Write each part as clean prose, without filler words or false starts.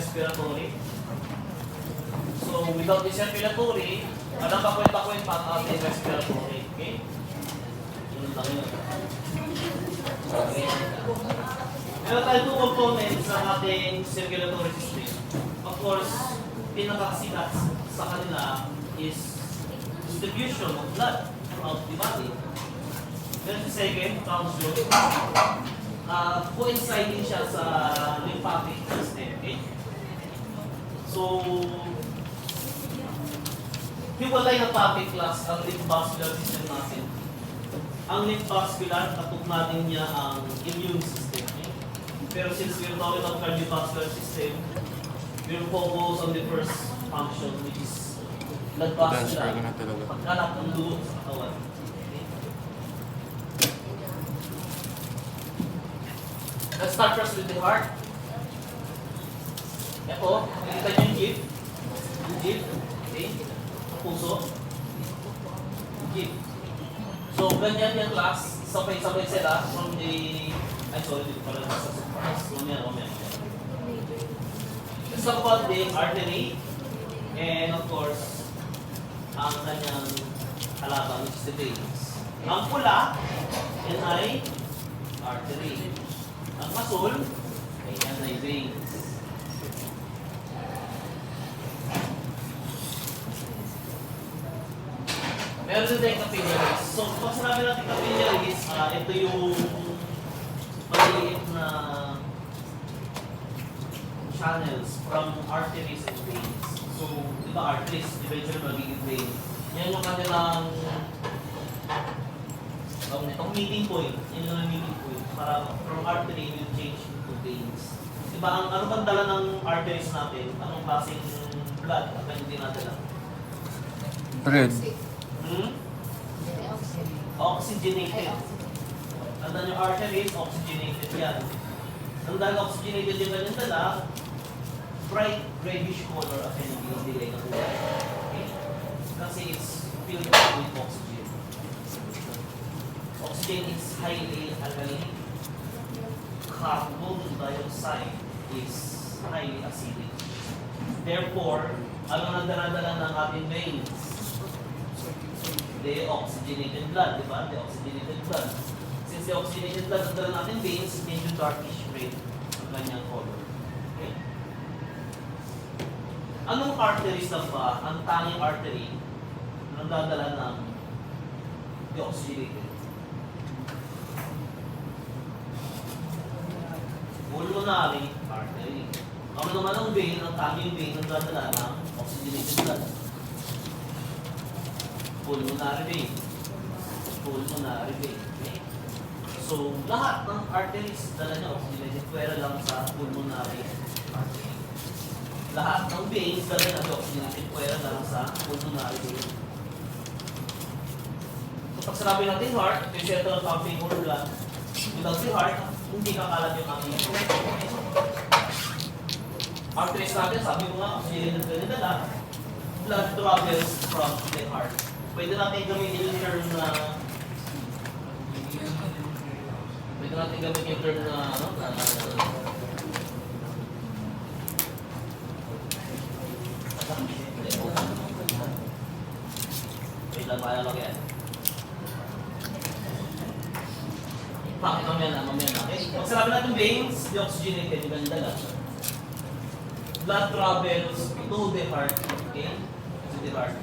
respiratory. So, without the circulatory, anong pakwenta-kwenta ang ating respiratory. Okay? Yun lang yun. Okay. Meron tayo two components ng ating circulatory system. Of course, pinakasikat sa kanila is distribution of blood throughout the body. Then the second, transfusion. Coinciding siya sa lymphatic system. Okay? So, hiwalay na topic class ang lymphovascular system natin. Ang lymphovascular, katugnatin niya ang immune system. Okay? Pero since we're talking about cardiovascular system, we'll focus on the first function, which is blood vascular. Pagkalap ng dugo sa katawan. Okay? Let's start first with the heart. Ito, nakikita niyo yung jeep. Yung jeep. Okay? Ang puso. Yung jeep. So, ganyan yung class. Sabay-sabay sila from the... Ay, sorry, dito pala sa surprise. Mamaya. Let's talk about the artery. And of course, ang kanyang halaban, which is the veins. Ang pula, yan ay artery. Ang masul, yan ay veins. Meron din tayong capillaries. So, pag sinabi natin capillaries, ito yung maliit na channels from arteries and veins. So, di ba arteries, eventually magiging vein. Yan yung kanilang itong meeting point. Yan yung meeting point. Para from artery will change into veins. Di ba, ano bang dala ng arteries natin? Anong klaseng blood ang hindi natin lang? Red. Oxygenated. Tandaan yung arteries, oxygenated yan. Tandaan oxygenated yung ganyan dala, bright reddish color at yung delay ng kulay. Okay? Kasi it's filled with oxygen. Oxygen is highly alkaline. Carbon dioxide is highly acidic. Therefore, ano nang dala-dala ng ating veins? The oxygenated blood, di ba? The oxygenated blood. Since the oxygenated blood ang dala natin veins, medyo darkish red ang kanyang color. Okay? Anong arteries lang ba ang tanging artery na dadala ng deoxygenated? Pulmonary artery. Ano naman ang vein, ang tanging vein na dadala ng oxygenated blood? Pulmonary vein. Pulmonary vein. Okay? So, lahat ng arteries dala niya oxygenated, pwera lang sa pulmonary artery. Lahat ng veins dala niya oxygenated, pwera lang sa pulmonary vein. So, pag sinabi natin heart, yung central pumping organ, without the heart, hindi kakalat yung ating arteries natin, sabi ko nga, oxygenated ganyan dala, blood travels from the heart. Pwede natin gamitin yung term na wait lang, kaya lang yan. Bakit mamaya na. Okay? Pag sinabi natin veins, deoxygenated, yung ganda lang. Blood travels to the heart. Okay? To the heart.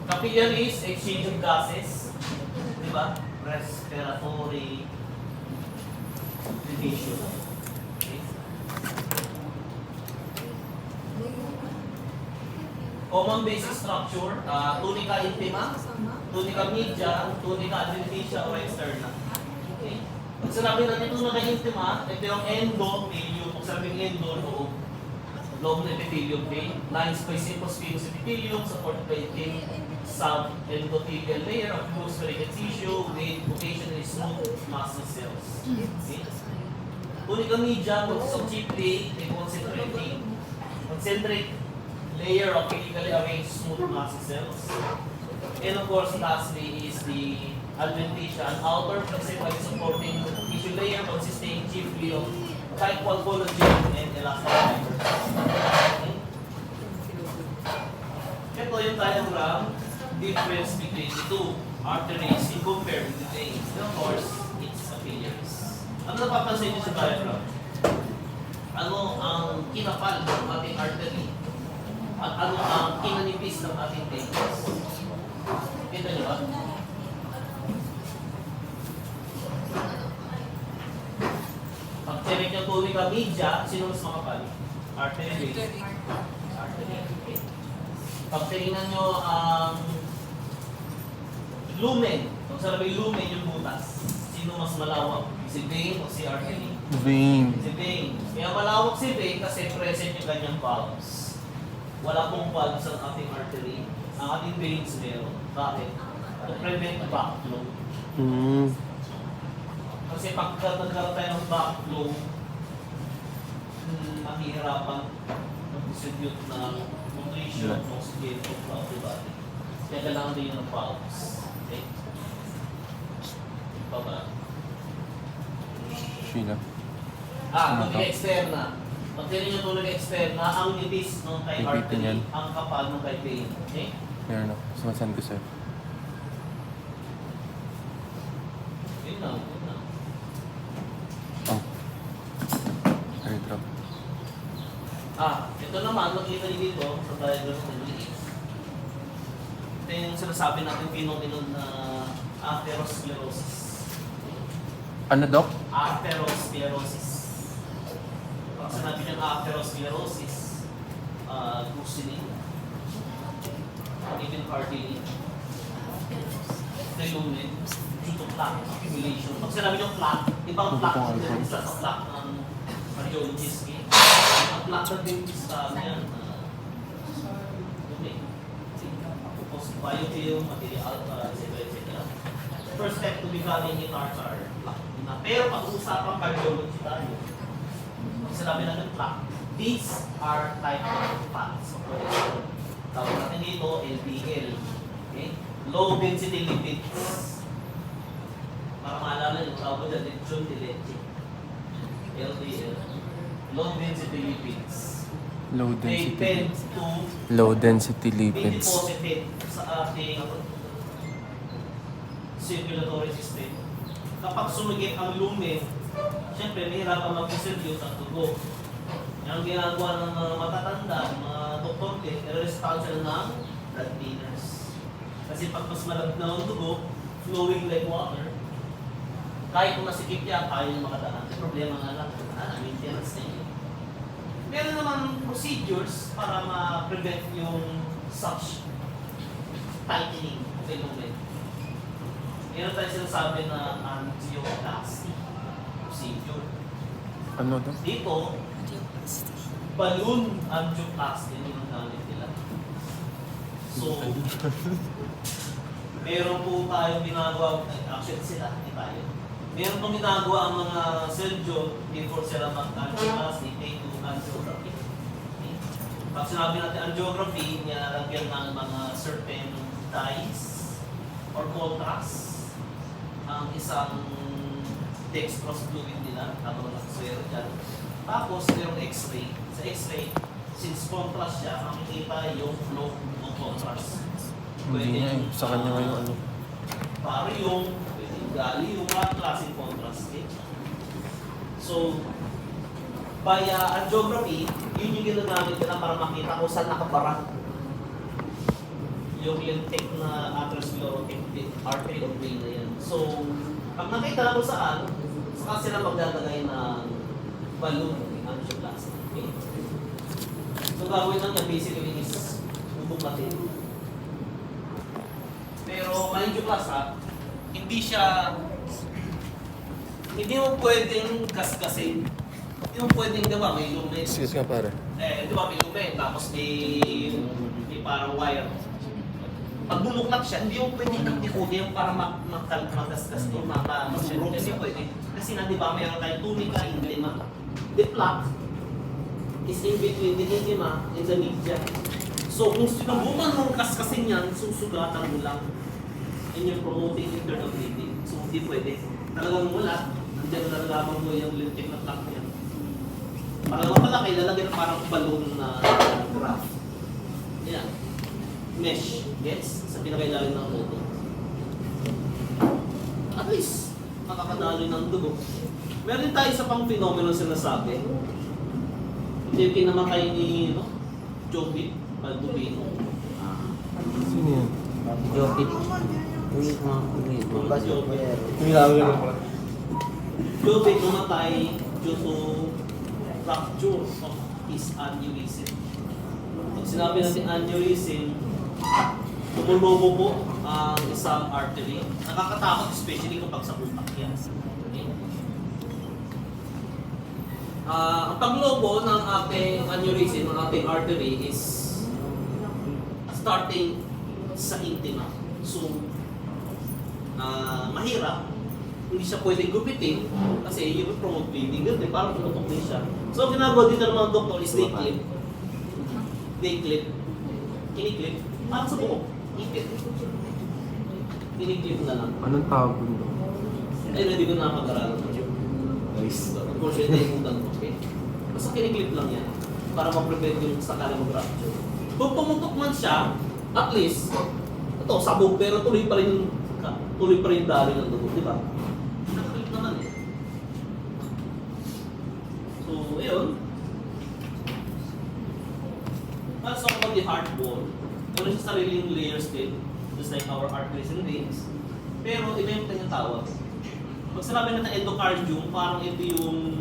Capillaries, exchange of gases. Diba? Respiratory division. Okay? Common basic structure, tunica intima, tunica media, tunica adventitia o externa. Okay? Pag sinabi natin tunica intima, ito yung endothelium. Pag sabi ng endo, loob ng epithelium, okay? Lines by simple spinous epithelium, supported by thin sub-endothelial layer of loose connective tissue with occasionally smooth muscle cells. Okay? Tunica media consists of chiefly a concentric layer of chemically arranged smooth muscle cells. And of course, lastly is the adventitia, an outer flexible supporting tissue layer consisting chiefly of type 1 collagen and elastic fiber. Okay? Ito yung diagram, difference between the two arteries in compared with the veins. And of course, its appearance. Ano napapansin niyo sa diagram? Ano ang kinapal ng ating artery? At ano ang kinanipis ng ating veins? Kita niyo ba? Pag check yung tunica media, sino mas makapal? Artery. Artery. Okay. Pag tinignan nyo ang lumen, kung saan may lumen yung butas, sino mas malawak? Si vein o si artery? Vein. Si vein. Kaya malawak si vein kasi present yung kanyang valves. Wala pong valves ang ating artery. Ang ating veins meron. Bakit? To prevent backflow. Kasi pagka nagkaroon tayo ng backflow, mahihirapan mag-distribute na nutrition ng oxygen throughout the body. Kaya kailangan din yung valves. Okay? Ito ba? Sheila. Tuloy externa. Pag tinin yung tuloy externa, ang nipis ng kay Ipitin artery, yan. ang kapal ng kay vein. Okay? Meron ako. Sumasan ko sir. Yun lang. Yun lang. Oh. Airdrop. Ito naman, makikita niyo dito sa diagram ng liit. Ito yung sinasabi natin phenomenon na atherosclerosis. Ano, Doc? Atherosclerosis. Pag sinabi niyang atherosclerosis, loosening, even hardening, lumen, due to plaque accumulation. Pag sinabi niyang plaque, ibang plaque din isa sa plaque ng cardiologist. Ang plaque ng dentist yan, lumen. Tapos biofilm, material, etc. First step to becoming a tartar, plaque. Pero pag-uusapan cardiology tayo, sinabi natin plaque. These are type of fats of cholesterol. Tawag natin dito LDL. Okay? Low density lipids. Para maalala nyo, tawag dyan, lechon de leche. LDL. Low density lipids. Low They density. tend to Low density be lipids. deposited sa ating circulatory system. Kapag sumigit ang lumen, siyempre mahirapan mag-distribute ang dugo. Yan ang ginagawa ng mga matatanda, mga doktor din, i-restart sila ng blood thinners. Kasi pag mas malab na ang dugo, flowing like water, kahit kung nasikip yan, kaya yung makadaan. Yung problema nga lang, maintenance na yun. Meron naman procedures para ma-prevent yung such tightening of the lumen. Meron tayo sinasabi na angioplasty procedure. Ano, Doc? Dito, balloon angioplasty yung gamit nila. So, meron po tayong ginagawa, actually sila, hindi tayo. Meron pong ginagawa ang mga surgeon before sila mag-angioplasty, take to angiography. Okay. Pag sinabi natin angiography, nilalagyan ng mga certain dyes or contrast ang isang dextrose fluid nila, tapos nakaswero dyan. Tapos, mayroong x-ray. Sa x-ray, since contrast siya, makikita yung flow ng contrast. Hindi nga eh. Sa kanya nga yung ano. Barium, pwede yung gallium, mga klaseng contrast. Okay? So, by angiography, yun yung ginagamit nila para makita kung saan nakabara yung lintik na atherosclerotic artery of vein na yan. So, pag nakita na kung saan, saka sila magdadagay ng balloon angioplasty. Okay? So, gagawin lang niya basically is bubuklatin. Pero angioplasty, hindi mo pwedeng gaskasin. Hindi mo pwedeng, di ba, may lumen. Excuse ka, pare. Di ba, may lumen, tapos may parang wire. Pag bumuklap siya, hindi mo pwedeng ikutin para magasgas o masurog. Kasi pwede. Kasi na, di ba, mayroon tayong tunica intima. The plaque is in between the intima and the media. So, kung sinubukan mong kaskasin yan, susugatan mo lang. And you're promoting internal bleeding. So, hindi pwede. Talagang wala. Nandiyan na nalaman mo yung lintik na plaque niya. Para mapalaki, lalagyan ng parang balloon na graph. Yan. Mesh. Gets? Sa pinakailalim ng loto. At least, makakadaloy ng dugo. Meron tayo sa pang phenomenon sinasabi. Ito yung kinamakay ni Joby, Baldubino. Sino yan? Jopit. Uy, mga Joby. Joby. Joby namatay due to fracture of his aneurysm. Pag sinabi natin aneurysm, tumulobo po ang isang artery. Nakakatakot especially kapag sa utak yan. Okay? Ang paglobo ng ating aneurysm, ng ating artery is starting sa intima. So, mahirap. Hindi siya pwedeng gupitin kasi yung promote bleeding, ganun, parang tumutok din siya. So, ang ginagawa dito ng mga doktor is they clip, kiniklip, parang sa buhok, ipit. Kiniklip na lang. Anong tawag doon? Ayun, hindi ko nakapag-aralan. Unfortunately, imutan ko, okay? Basta kiniklip lang yan para ma-prevent yung sakala mag-fracture. Kung pumutok man siya, at least, ito, sabog, pero tuloy pa rin yung dali ng dugo, di ba? Nakaklip naman eh. So, ayun. Let's talk about the heart wall. Meron siya sariling layers din, just like our arteries and veins. Pero iba yung kanyang tawag. Pag sinabi natin endocardium, parang ito yung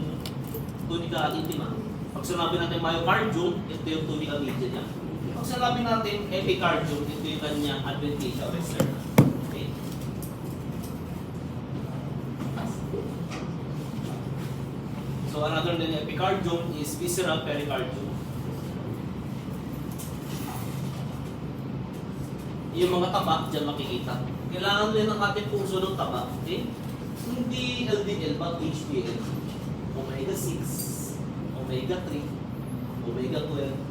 tunica intima. Pag sinabi natin myocardium, ito yung tunica media niya. Pag sinabi natin epicardium, ito yung kanyang adventitia or externa. Okay? So another than epicardium is visceral pericardium. Yung mga taba, dyan makikita. Kailangan din ng ating puso ng taba. Okay? Hindi LDL, but HDL. Omega 6, Omega 3, Omega 12.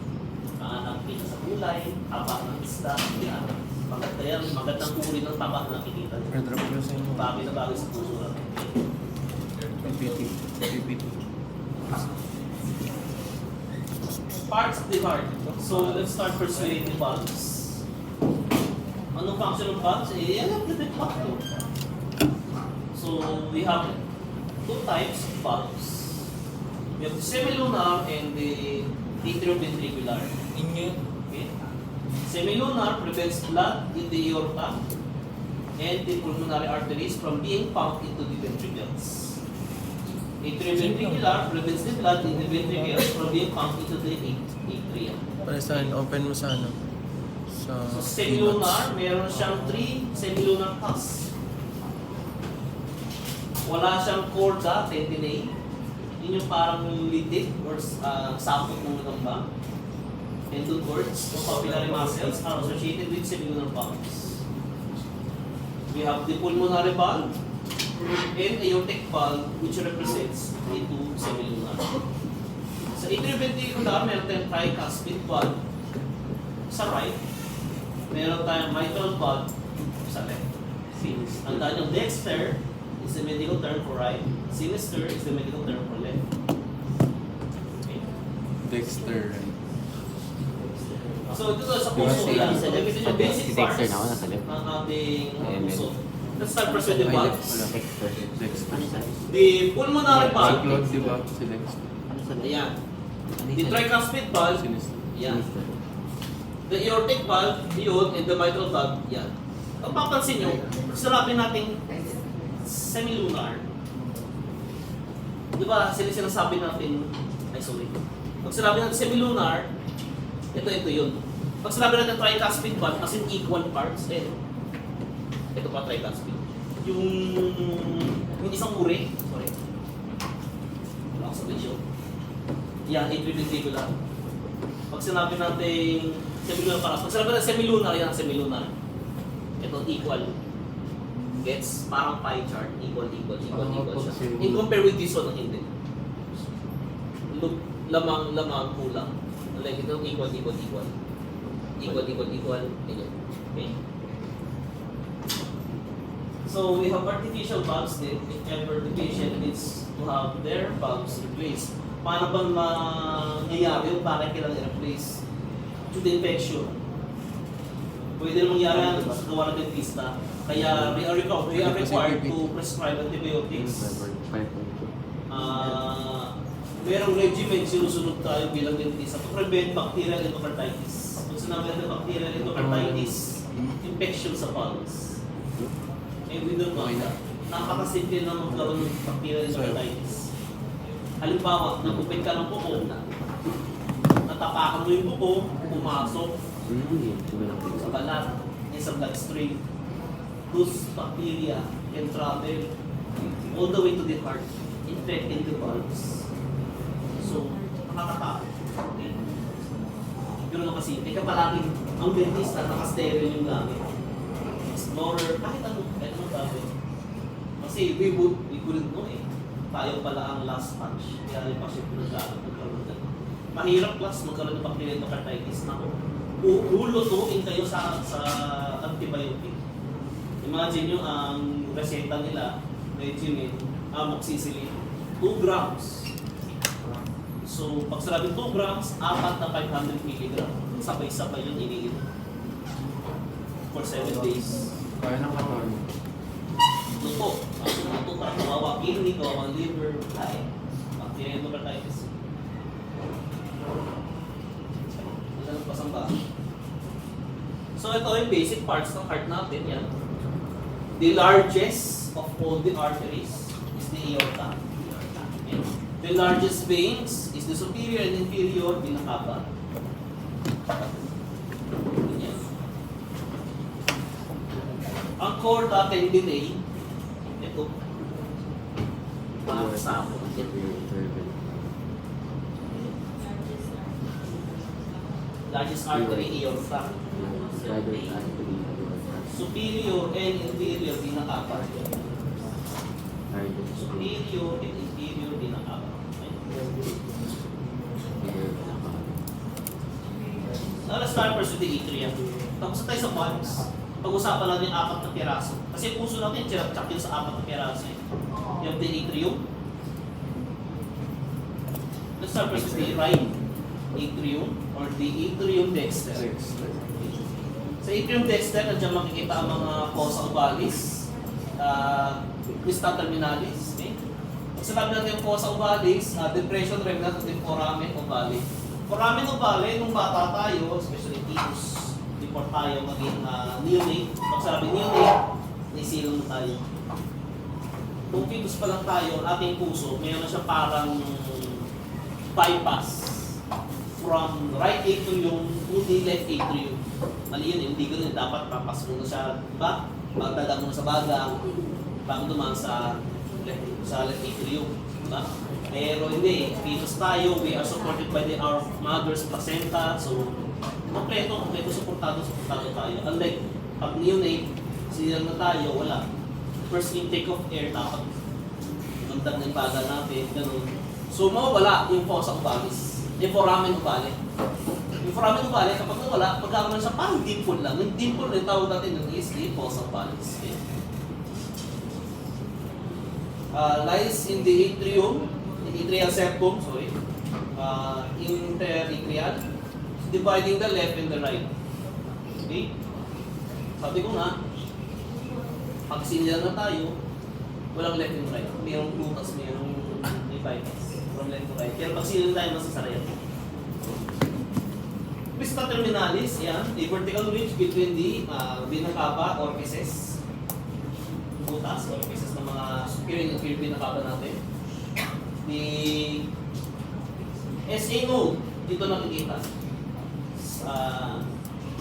Nakikita sa kulay, taba ng isda. Yan. Maganda yan, magandang uri ng taba na nakikita. Airdrop ko sa inyo. Bagay na bagay sa puso natin. PPT. Parts of the heart. So let's start first with the valves. Anong function ng valves? Yan ang the factor. So we have two types of valves. We have the semilunar and the atrioventricular. Okay. Semilunar prevents blood in the aorta and the pulmonary arteries from being pumped into the ventricles. Atrioventricular prevents the blood in the ventricles from being pumped into the atria. Para saan? Open mo sa ano? Sa So semilunar, meron siyang 3 semilunar pus. Wala siyang chorda, tentinate. Yun yung parang litig or sapot ng lamba. Tendon cords, the papillary muscles are associated with semilunar valves. We have the pulmonary valve and aortic valve which represents the 2 semilunar. Sa atrioventricular, meron tayong tricuspid valve sa right. Meron tayong mitral valve sa left. Ang tanyang dexter is the medical term for right. Sinister is the medical term for left. Okay. Dexter. So ito sa puso yan. So ito yung basic parts Dexter na ako, nasa left. ng ating Amen. puso. Let's start first with the valves. Dexter. Dexter. The pulmonary valve. Claude, di ba? Si Dexter. Ayan. The tricuspid valve. Sinister. Yan. The aortic valve, yun, and the mitral valve, yan. Ang papansin nyo, sarapin natin semilunar. Di ba, sinasabi natin, ay sorry. Pag sinabi natin semilunar, ito yun. Pag sinabi natin tricuspid valve, as in equal parts, ito pa tricuspid. Yung isang uri, sorry. Wala ako sa ratio. Yan, atrioventricular. Pag sinabi natin semilunar para, pag sinabi natin semilunar, yan semilunar. Ito equal. Gets? Parang pie chart. Equal siya. In compare with this one, hindi. Lamang, kulang. Like ito, equal. Equal. Ganyan. Okay? So, we have artificial valves din if ever the patient needs to have their valves replaced. Paano ba mangyayari yung bakit kailangan i-replace? Due to infection. Pwede na mangyari yan sa gawa ng dentista. Kaya we are required to prescribe antibiotics. Merong regimen sinusunod tayo bilang dentista to prevent bacterial endocarditis. Kung sinabi natin bacterial endocarditis, infection sa pulse. And we don't know that. Napakasimple na magkaroon ng bacterial endocarditis. Halimbawa, nagupit ka ng kuko, natapakan mo yung kuko, pumasok sa balat, sa bloodstream. Those bacteria can travel all the way to the heart, infecting the valves. So, nakakatakot. Okay? Pero kasi, teka palaging ang dentista naka-steril yung gamit. Explorer, kahit anong gagawin. Kasi we couldn't know eh. Tayo pala ang last touch. Kaya yung pasyente magkaroon ng mahirap plus magkaroon ng bacterial endocarditis na lulutuin kayo sa antibiotic. Imagine nyo ang reseta nila, regimen, amoxicillin, 2 grams. So, pag sinabi 2 grams, 4 na 500 mg. Sabay-sabay yung iniinom. For 7 days. Kaya ng katawan. Luto. Luto para kawawa kidney, kawawa liver, ay. Bacterial endocarditis. Ano pasang ba? So, ito yung basic parts ng heart natin. Yan. The largest of all the arteries is the aorta. Okay. The largest veins is the superior and inferior vena cava. Yan. Ang core natin delay, ito. Masako. Largest artery, aorta. Superior and inferior vena cava. Superior and inferior vena cava. Now let's start first with the atria. Tapos tayo sa valves. Pag-usapan natin yung 4 na piraso. Kasi puso natin, tsak yun sa 4 na piraso. You have the atrium. Let's start first with the right atrium or the atrium dexter. Sa atrium dexter, nandiyan makikita ang mga fossa ovalis, crista terminalis. Okay? Pag sinabi natin yung fossa ovalis, depression remnant at yung foramen ovale. Foramen ovale, nung bata tayo, especially fetus, before tayo maging neonate, pag sinabi neonate, naisilong na tayo. Kung fetus pa lang tayo, ating puso, mayroon na siya parang bypass from right atrium to the left atrium. Mali yun, hindi ganun. Dapat papas mo na siya, diba? Magdada mo na sa bagang, bago dumaan sa left atrium. Diba? Pero hindi, fetus tayo, we are supported by our mother's placenta. So, kompleto, supportado tayo. Unlike pag neonate, sinilang na tayo, wala. First intake of air, dapat magdag na yung baga natin, ganun. So, mawawala yung fossa ovalis, yung foramen ovale. Yung foramen ovale, kapag nawala, pagkakaroon siya parang dimple lang. Yung dimple na yung tawag natin ng is the fossa ovalis. Okay. Lies in the atrium, the atrial septum, interatrial, dividing the left and the right. Okay? Sabi ko nga, pag sinilang na tayo, walang left and right. Mayroong glutas, mayroong bypass from left to right. Pero pag sinilang tayo, masasarayan. Crista terminalis, yan, the vertical ridge between the vena cava orifices. Butas, orifices ng mga superior and inferior vena cava natin. The SA node, dito nakikita.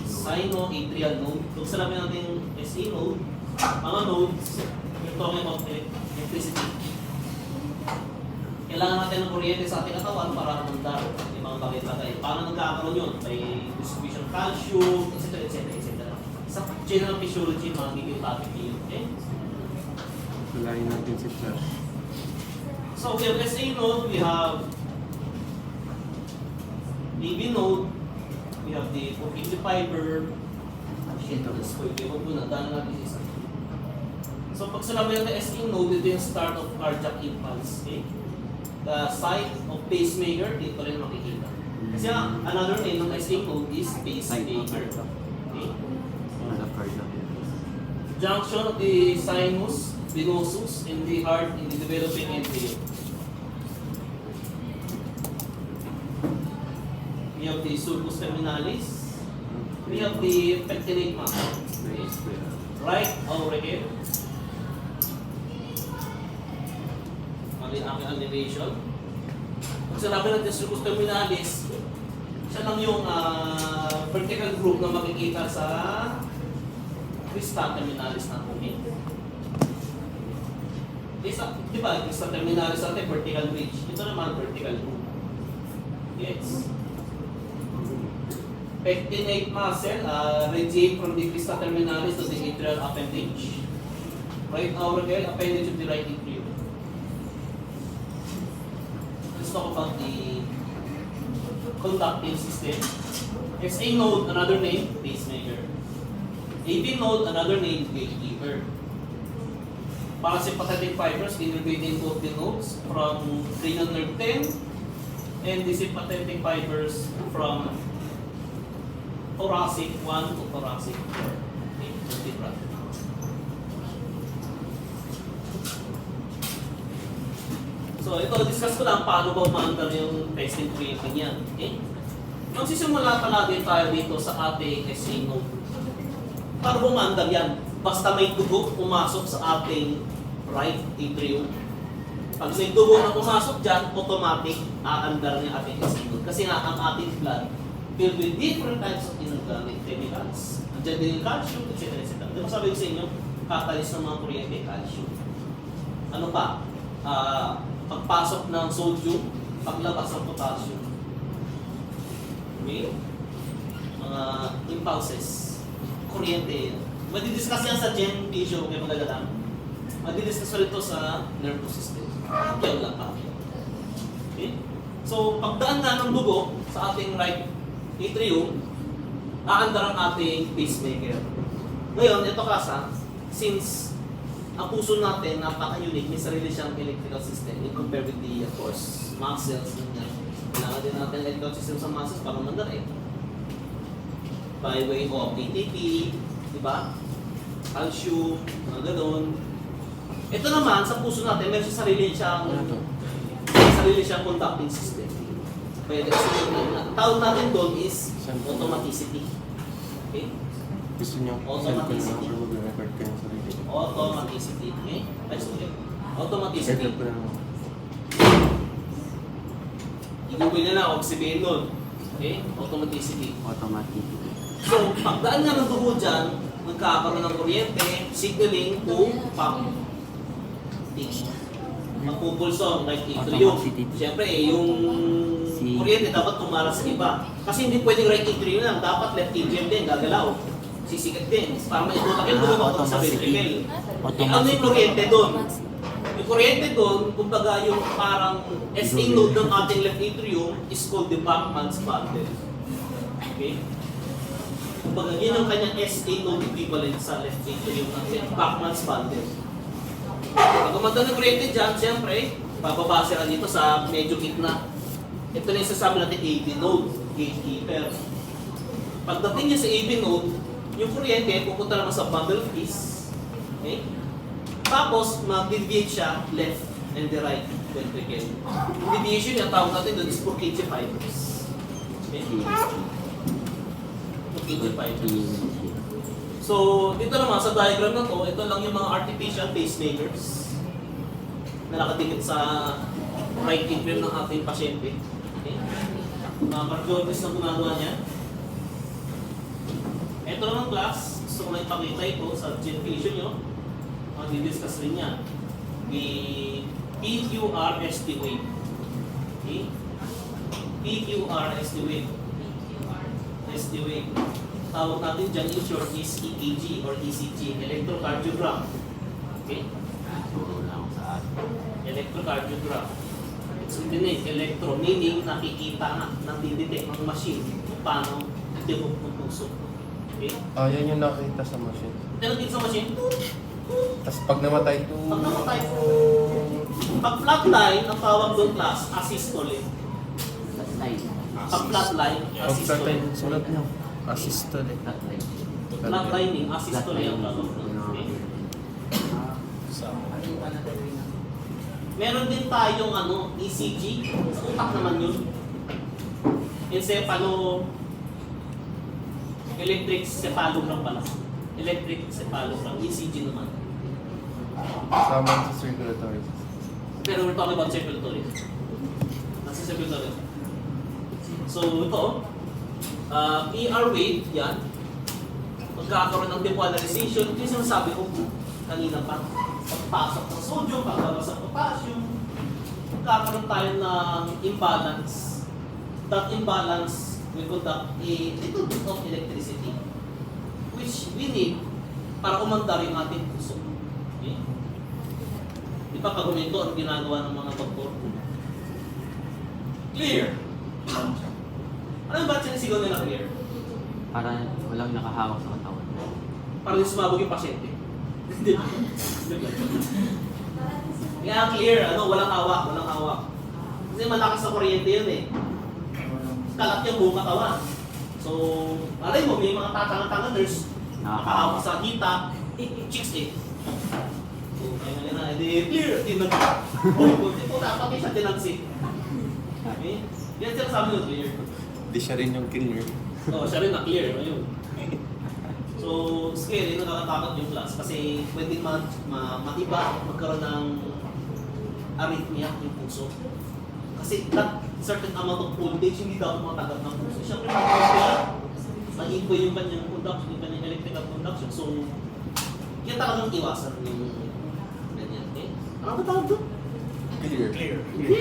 Sino-atrial node. Kung salamin natin yung SA node, mga nodes, we're talking about electricity. Kailangan natin ng kuryente sa ating katawan para mandar yung mga bagay natin. Paano nagkakaroon yun? May distribution of calcium, etc. Sa general physiology, magiging topic yun. Okay? Kulayin natin si Flash. So we have SA node, we have BB node, we have the Purkinje fiber. Shit, this way, huwag mo na, dahil natin isa. So pag sinabi natin SA node, ito yung start of cardiac impulse. Okay? the site of pacemaker, dito rin makikita. Kasi another name ng SA node is pacemaker. Okay? Junction of the sinus venosus in the heart in the developing embryo. We have the sulcus terminalis. We have the pectinate muscle. Right over here. Mali ang aking elevation. Pag sinabi natin sulcus terminalis, siya lang yung vertical groove na makikita sa crista terminalis na tumig. Di ba, crista terminalis natin vertical ridge. Ito naman vertical groove. Yes. Pectinate muscle radiate from the crista terminalis to the atrial appendage. Right auricle, appendage of the right atrium. Let's talk about the conducting system. SA node, another name, pacemaker. AV node, another name, gatekeeper. Parasympathetic fibers innervating both the nodes from cranial nerve 10 and the sympathetic fibers from thoracic 1 to thoracic 4. Okay, vertebra. So ito, discuss ko lang paano ba umaandar yung testing creating yan. Okay? Magsisimula palagi tayo dito sa ating SA node. Paano ba umaandar yan? Basta may dugo pumasok sa ating right atrium. Pag may dugo na pumasok dyan, automatic aandar niya ating SA node. Kasi nga ang ating blood filled with different types of inorganic chemicals. Andiyan din yung calcium, etc. etc. Di ba sabi ko sa inyo, catalyst ng mga kuryente, calcium. Ano pa? Pagpasok ng sodium, paglabas ng potassium. Okay? Mga impulses, kuryente. Madidiscuss yan sa gen tissue, kaya magagalang. Madidiscuss pa rin sa nervous system. Kaya lang pa. Okay? So, pagdaan nga ng dugo sa ating right atrium, aandar ang ating pacemaker. Ngayon, ito kasa, since ang puso natin, napaka-unique, may sarili siyang electrical system in compare with the, of course, muscles. Kailangan din natin electrical system sa muscles para mandar eh. By way of ATP, di ba? Calcium, mga ganun. Ito naman, sa puso natin, meron siya sarili siyang conducting system. Pwede kasi ang tawag natin doon is automaticity. Okay? Gusto niyo, send ko na lang para mag-record kayo sa sarili. Automaticity. Okay? Ay, sorry. Automaticity. Record ko na lang. I-google nyo na, huwag sabihin doon. Okay? Automaticity. Automatic. So, pagdaan nga ng dugo dyan, nagkakaroon ng kuryente, signaling to pump. Magpupulso, like atrium. Siyempre, yung kuryente dapat tumara sa iba. Kasi hindi pwedeng right atrium lang, dapat left atrium din, gagalaw. Sisikat din. Para maitutak yung dugo sa ventricle. Ano yung kuryente doon? Yung kuryente doon, kumbaga yung parang SA node ng ating left atrium is called the Bachmann's bundle. Okay? Kumbaga yun yung kanyang SA node equivalent sa left atrium ng Bachmann's bundle. Pag kumanda ng kuryente dyan, siyempre, bababa sila dito sa medyo gitna. Ito na yung sasabi natin AV node, gatekeeper. Pagdating niya sa AV node, yung kuryente pupunta naman sa bundle of peace. Okay? Tapos, mag-deviate siya left and the right ventricle. Yung deviation yung tawag natin doon is Purkinje fibers. Okay? Purkinje fibers. So, dito naman sa diagram na to, ito lang yung mga artificial pacemakers na nakadikit sa right atrium ng ating pasyente. Okay? Mga cardiologist na gumagawa niya. Ito naman class, gusto ko lang ipakita ito sa gen vision nyo. Mag-discuss rin yan. The PQRST wave. Okay? PQRST wave. ST wave. Tawag natin dyan in short is EKG or ECG, electrocardiogram. Okay? Electrocardiogram. It's in the name, electro, meaning nakikita nga, nandidetect ng machine kung paano tibok ng puso. Okay? Yan yung nakita sa machine. Ito natin sa machine, Tapos pag namatay to... Pag namatay po, pag flatline, ang tawag doon class, asystole. Flatline. Pag flatline, Pag flatay asystole. sulat mo. Asystole. Flatline. Flatlining, asystole ang tawag doon. Okay. Meron din tayong ECG. Sa utak naman yun. Encephalo, electric cephalogram pala. Electric cephalogram, ECG naman. Kasama sa circulatory. Pero we're talking about circulatory. Nasa circulatory. So ito, PR wave, yan. Magkakaroon ng depolarization. Ito yung sinasabi ko kanina pa. Pagpasok ng sodium, paglabas ng potassium. Magkakaroon tayo ng imbalance. That imbalance will conduct a little bit of electricity which we need para umandar yung ating puso. Okay? Di ba pag huminto, ang ginagawa ng mga doktor? Clear! Ano ba sinisigaw nila clear? Para walang nakahawak sa katawan. Para hindi sumabog yung pasyente. Hindi ba? Kaya clear, walang hawak, walang hawak. Kasi malakas na kuryente yun eh. Kalat yung buong katawan. So, alay mo, may mga tatanga-tanga nurse, nakahawak sa kita, chicks eh. So, kaya na, clear, tinag. Hindi po dapat siya tinagsik. Okay? Yan sila sabi ng clear. Hindi siya rin yung killer. Oo, siya rin na-clear. Ayun. So, scary, nakakatakot yung class kasi pwedeng matiba, magkaroon ng arrhythmia yung puso. Kasi that certain amount of voltage hindi dapat matagat ng puso. Siyempre, mag-equal yung kanyang conduction, yung kanyang electrical conduction. So, yan talagang iwasan yung ganyan. Okay? Ano ba tawag doon? Clear. Hindi.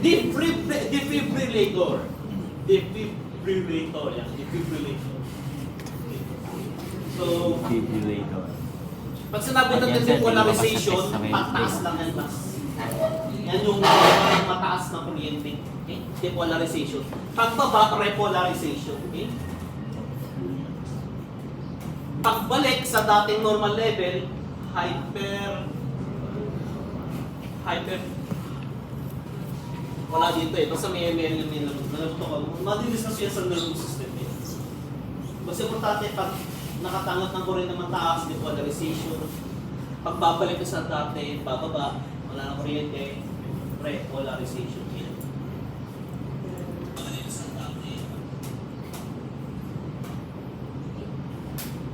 Defibrillator. Defibrillator. Yan. Defibrillator. So, Defibrillator. pag sinabi Pag yan, natin sir, depolarization, di ba kasi pataas lang yan, tas. Yan yung parang mataas na kuryente. Okay? Depolarization. Pagbaba, repolarization. Okay? Pagbalik sa dating normal level, wala dito eh. Basta may ML yung nalabuto ko. Madilis yan sa nervous system eh. Basta importante pag nakatangot ng kuryente naman taas, depolarization. Pagbabalik ko sa dati, bababa, wala na kuryente, repolarization. Yan. Balik sa dati.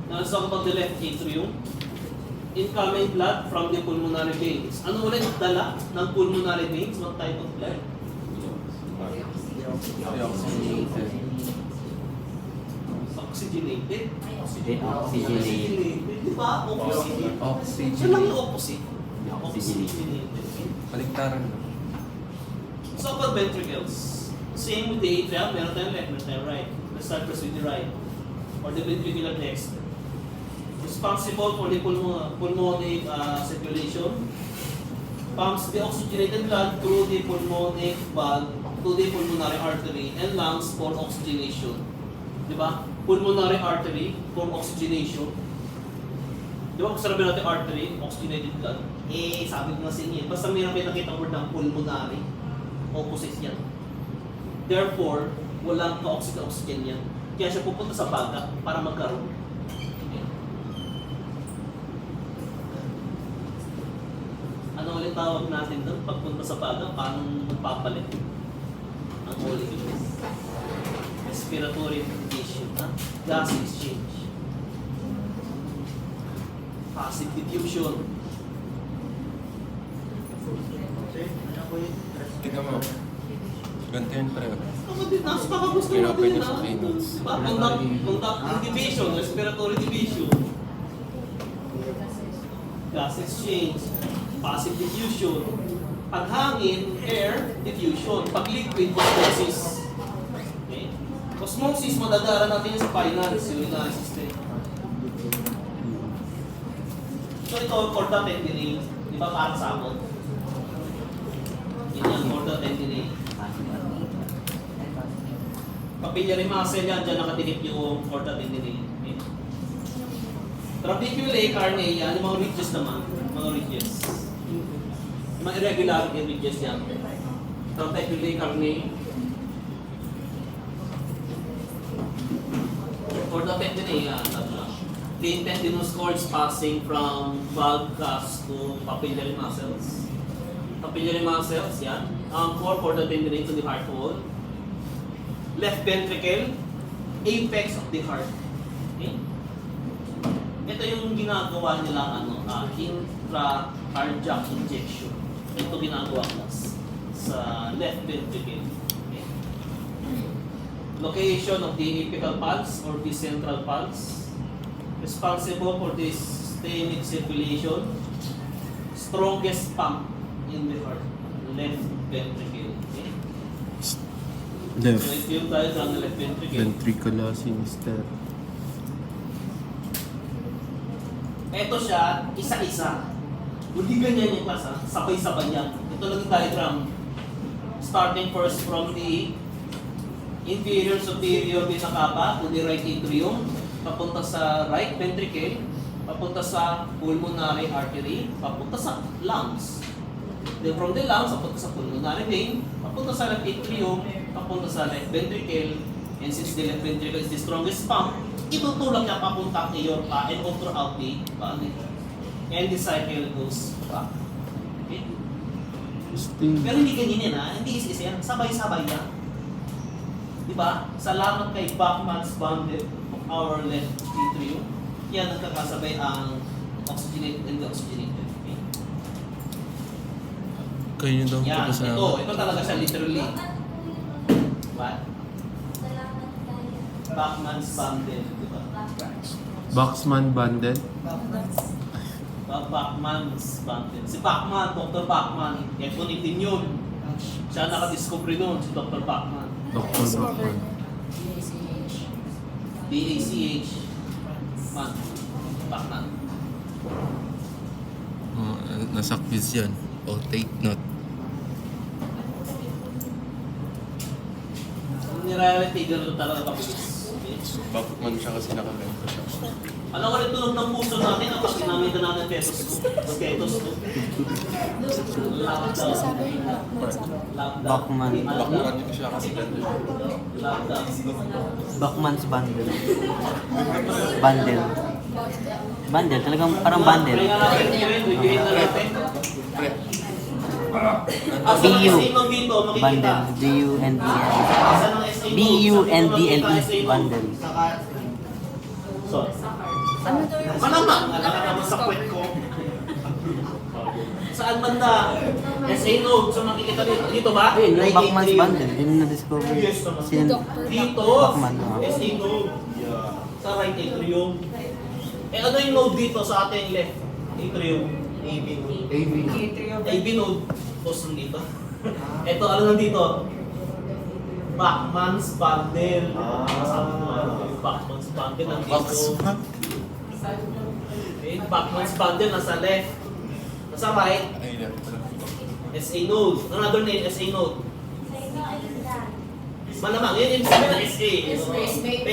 Now let's talk about the left atrium. Incoming blood from the pulmonary veins. Ano ulit dala ng pulmonary veins? What type of blood? Oxygenated. Oxygenated. Di ba? Opposite. Oxygen. Siya lang yung opposite. Oxygenated. Baliktaran mo. So about ventricles. Same with the atrium. Meron tayong left, meron tayong right. Let's start first with the right. Or the ventricular next. Responsible for the pulmonic circulation. Pumps the oxygenated blood through the pulmonic valve to the pulmonary artery and lungs for oxygenation. Di ba? Pulmonary artery for oxygenation. Di ba kung sabi natin artery, oxygenated blood? Eh, sabi ko na sa inyo, basta mayroon kayo nakita word ng pulmonary, opposite yan. Therefore, walang ka-oxygen yan. Kaya siya pupunta sa baga para magkaroon. Okay. Ano ulit tawag natin doon? Pagpunta sa baga, paano magpapalit ang molecules? Respiratory tissue, gas exchange. Passive diffusion. Tingnan mo. Ganito yun pareho. Nasa kakagusto natin Pinopen yun, yung sa keynotes. diba? Conduct division, respiratory division. Gas exchange. Passive diffusion. Pag hangin, air diffusion. Pag liquid, osmosis. Okay? Osmosis, madadara natin yung sa pylorus, urinary system. So ito, chorda tendinae. Di ba parang sabon? Yan yung chorda tendinae. Papillary muscle yan, dyan nakatilip yung chorda tendinae. Okay? Trabeculae, carnea, yung mga ridges naman. Mga ridges. Yung mga irregularity ridges yan. Trabeculae, carnea. For the tendinae, the tendinous cords passing from valgus to papillary muscles. Papillary muscles, yan. For the tendinae to the heart wall. Left ventricle, apex of the heart. Okay? Ito yung ginagawa nila intracardiac injection. Ito ginagawa sa left ventricle. Okay? Location of the apical pulse or the central pulse. Responsible for the systemic circulation. Strongest pump in the heart. Left ventricle. Okay? So Left if yung diagram ng left ventricle, ventricular sinister. ito siya, isa-isa. Hindi ganyan yung class, ha? Sabay-sabay yan. Ito lang yung diagram. Starting first from the inferior superior vena cava to the right atrium, papunta sa right ventricle, papunta sa pulmonary artery, papunta sa lungs. Then from the lungs, papunta sa pulmonary vein, papunta sa left atrium, papunta sa left ventricle, and since the left ventricle is the strongest pump, itutulak niya papunta kay aorta and all throughout the body. And the cycle goes back. Okay? Pero hindi ganyan yan, ha? Hindi isa-isa yan. Sabay-sabay yan. Diba? Salamat kay Bachmann's bundle of our left atrium. Yan nagkakasabay ang oxygenated and deoxygenated. Okay? Kayo nyo daw Yan, kasama. ito talaga siya literally. What? Bachmann's bundle, diba? Boxman bundle. Bachmann's bundle. Si Bachmann, Dr. Bachmann, F118 yun. Siya nakadiscover nun, si Dr. Bachmann. Dr. Bachman. BACH. Man. Bachmann. Oh, nasa quiz yan. O take note. Nirarity, gano'n talaga kabilis. Okay? Bachman siya kasi nakaganda siya. Alam ko rin tunog ng puso natin, ang pag ginamit na natin petos to. Bachmann. Bachman siya kasi ganda. Bachmann's bundle. Bundle. Bundle, talagang parang bundle. BU. Bundle. B-U-N-D-L. B-U-N-D-L-E. Bundle. So, malamang, naman sa kwet ko. Saan banda? SA node. So makikita dito ba? Yung Bachmann's bundle, yun na-discover. Yes naman. Dito, Bachmann. SA node. Sa right atrium. Eh ano yung node dito sa ating left atrium? AB node. AB node. Tapos nandito. Ito, ano nandito? Bachmann's bundle. Bachmann's bundle nandito. Okay, Bachmann's bundle nasa left. Nasa right, SA node. Another name, SA node. Malamang, yun yung sabi ng SA. Pacemaker.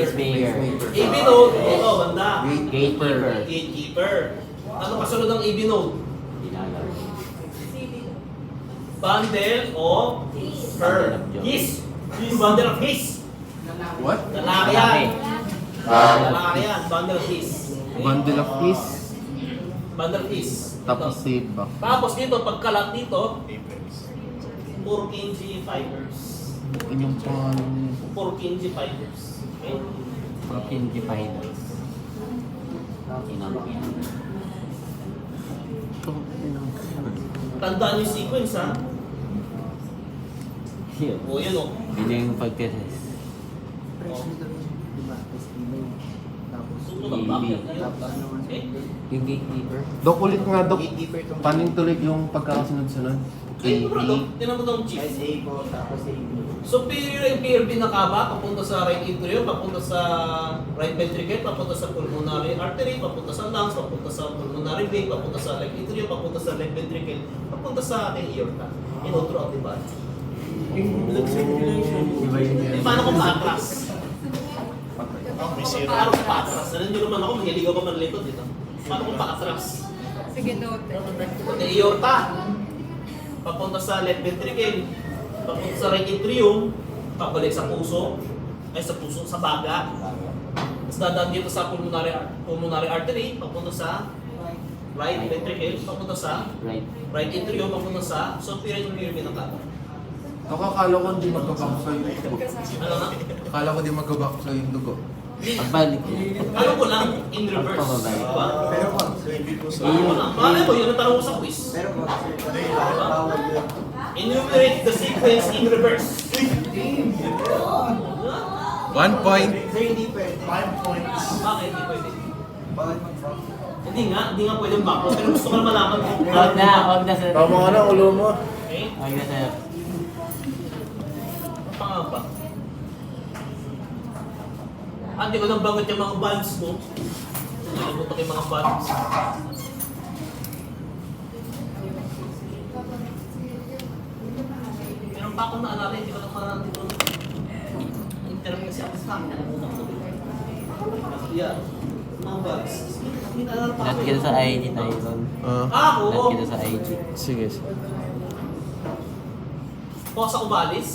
Pacemaker. AB node, ito, banda. Gatekeeper. Gatekeeper. Ano kasunod ng AB node? Bundle of her. His. Bundle of his. What? Lalaki yan. Lalaki yan. Bundle of his. Bundle of his. Bundle of his. Tapos si Bach. Tapos dito, pagkalat dito, Purkinje fibers. Yun yung pang... Purkinje fibers. Okay? Purkinje fibers. Tandaan yung sequence, ha? O, yan o. Yun yung pagkatest. Susunod ang bakit. Okay? Yung gatekeeper. Dok, ulit nga, Dok. Paano yung tuloy yung pagkakasunod-sunod? Ay, bro, tinan mo itong chief. Superior inferior vena cava, papunta sa right atrium, papunta sa right ventricle, papunta sa pulmonary artery, papunta sa lungs, papunta sa pulmonary vein, papunta sa left atrium, papunta sa left ventricle, papunta sa ating aorta. In all throughout the body. Iba yun Eh, paano kung ma-atras? Paano kung patras? Alam niyo naman ako, mahilig ako manlikod dito. Paano kung patras? Sige, note. The aorta, papunta sa left ventricle, papunta sa right atrium, pabalik sa puso, sa baga. Tapos dadaan dito sa pulmonary artery, papunta sa right ventricle, papunta sa right atrium, papunta sa superior pyramid ng katawan. Akala ko hindi magkabaksa yung dugo. Ano na? Akala ko hindi magkabaksa yung dugo. Pagbalik ko. Ano ko lang, in reverse. Pababalik. Diba? Pero ma'am, pwede po sa... Malay mo, yun ang tanong ko sa quiz. Pero ma'am, bawal yun. Enumerate the sequence in reverse. 1 point. Sir, hindi pwede. 5 points. Bakit hindi pwede? Bakit mag-back? Hindi nga pwedeng backward. Pero gusto ko na malaman kung Huwag na sir. Tama ka na, ulo mo. Okay? Huwag na sir. Ang pangalawa pa. Hindi ko nang banggit yung mga bands mo. Nalimutan ko yung mga bands. Meron pa akong naalala, hindi ko lang parang dito. Interview kasi ako sa akin, nalimutan ko. Yeah. Mga bands. May naalala pa Lahat ako. kita sa IG tayo doon. Oo. Lahat kita sa IG. Sige. Fossa Ovalis.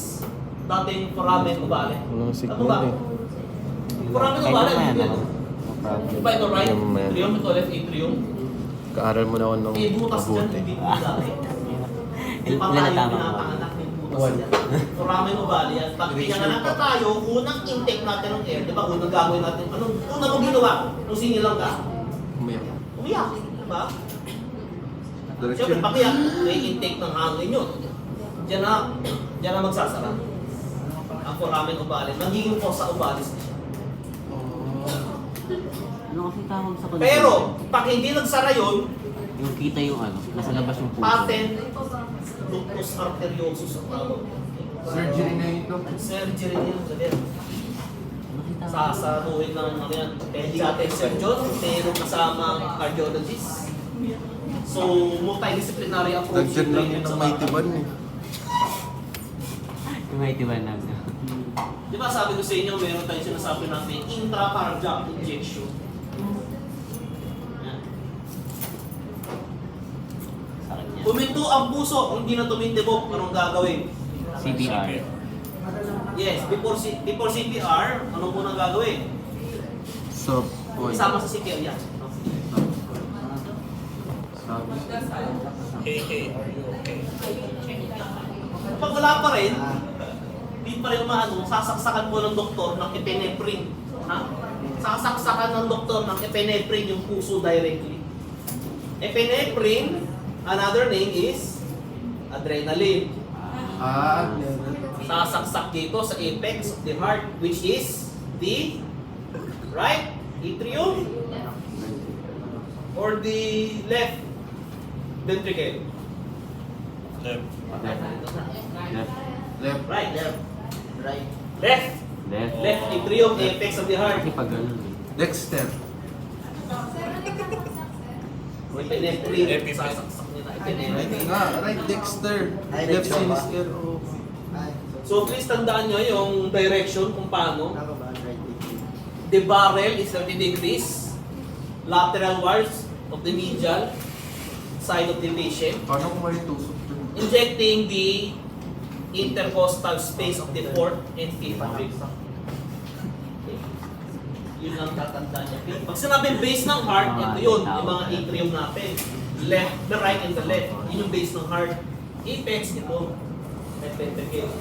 Dating foramen ovale. Walang signal Ano ba? eh. Foramen Kahit ovale, naman hindi yan. yan. No problem. Iba ito right Yung man. atrium, ito left atrium. Kaaral mo na ako ng Eh, butas dyan, mabuti. hindi po dati. Hindi pa Ilan tayo na tama ko? pinapanganak ng butas dyan. Foramen ovale yan. Pag pinanganak na tayo, unang intake natin ng air, di ba? Unang gagawin natin, anong unang mo ginawa? Nung sinilang ka? Umiyak. Umiyak, di ba? Siyempre, Diretso. pakiyak, may intake ng hangin yun. Diyan na magsasara. Ang foramen ovale, nagiging fossa ovalis na siya. Ano kasi tawag sa condition? Pero, pag hindi nagsara yun, Yung kita yung ano, nasa labas yung puso. patent ductus arteriosus ang tawag. Surgery na ito. Surgery yun, sabi yan. Ano kasi tawag? Sasaruhin ng ano yan, pediatric surgeon, mayroong kasamang cardiologist. So, multidisciplinary approach Dagdag lang yun treatment ng sa may bata. tiban eh. Yung may tiban lang. Di ba sabi ko sa inyo, meron tayong sinasabi natin, intracardiac injection. Yan. Sakit niya. Tuminto ang puso, hindi na tumintibok, anong gagawin? CPR. Yes, before CPR, anong unang gagawin? So, point. Isama sa CPR yan. Hey, are you okay? Pag wala pa rin, di pa rin umaano, sasaksakan mo ng doktor ng epinephrine. Ha? Sasaksakan ng doktor ng epinephrine yung puso directly. Epinephrine, another name is adrenaline. Sasaksak dito sa apex of the heart, which is the right atrium or the left ventricle. Left. Left. Left. Right, left. Right. Left. Left. Left atrium, apex of the heart. Kasi pag ganun eh. Dexter. Epinephrine, sasaksak nila. Right Epinephrine. nga, right Dexter. Ay, Left Dexter ba? sinister. Oh. Ay, So please tandaan nyo yung direction kung paano. tama ba? Right. The barrel is 30 degrees. Lateral walls of the medial side of the patient. Paano kung may tusok dun? Injecting the intercostal space of the fourth and fifth rib. Yun ang tatandaan niya. Pag sinabing base ng heart, ito yun, yung mga atrium natin. Left, the right and the left. Yun yung base ng heart. Apex, ito. Left ventricle.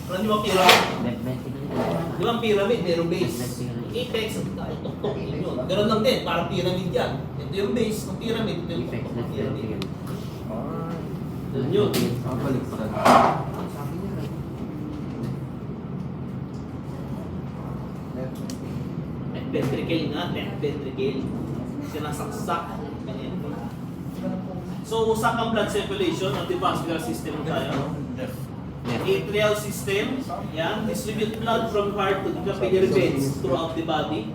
Alam niyo ba pyramid? Left ventricle. Di ba ang pyramid, merong base? Apex, tuktok yun yun. Ganun lang din, parang pyramid yan. Ito yung base ng pyramid, ito yung Apex, tuktok ng left pyramid. ventricle. Yun yun. Balik pa. Left ventricle nga, left ventricle. Sinasaksak. Ganyan. So, usapang blood circulation of the vascular system tayo. Left. Atrial system, yan, distribute blood from heart to the capillary veins throughout the body.